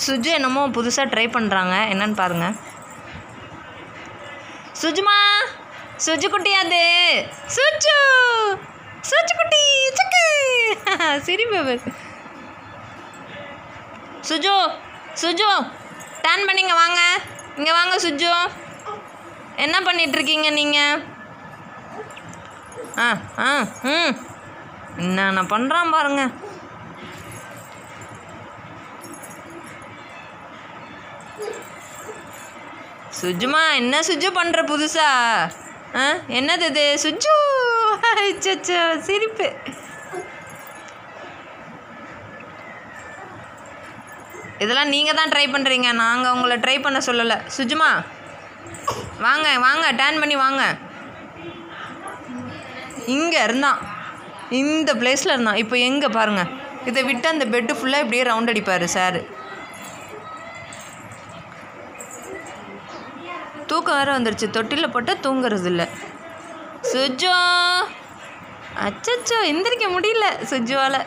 சுஜு என்னமோ புதுசாக ட்ரை பண்ணுறாங்க, என்னன்னு பாருங்கள். சுஜுமா, சுஜு குட்டி அது, சுஜு சுஜு குட்டி சக்கு சிரிப்பு. சுஜு சுஜு டர்ன் பண்ணிங்க வாங்க, இங்கே வாங்க சுஜு. என்ன பண்ணிகிட்ருக்கீங்க நீங்கள்? என்னென்ன பண்ணுறான் பாருங்க. சுஜுமா, என்ன சுஜு பண்ணுற புதுசா? என்னது இது சுஜு? சச்சோ சிரிப்பு. இதெல்லாம் நீங்கள் தான் ட்ரை பண்ணுறீங்க, நாங்கள் உங்களை ட்ரை பண்ண சொல்லலை. சுஜுமா வாங்க வாங்க, டர்ன் பண்ணி வாங்க. இங்கே இருந்தான், இந்த பிளேஸில் இருந்தான், இப்போ எங்கே பாருங்கள். இதை விட்டு அந்த பெட்டு ஃபுல்லாக இப்படியே ரவுண்ட் அடிப்பார் சார். தூக்கம் வேறு வந்துருச்சு, தொட்டியில் போட்டால் தூங்குறது இல்லை. சுஜு அச்சச்சோ எந்திரிக்க முடியல சுஜுவால்.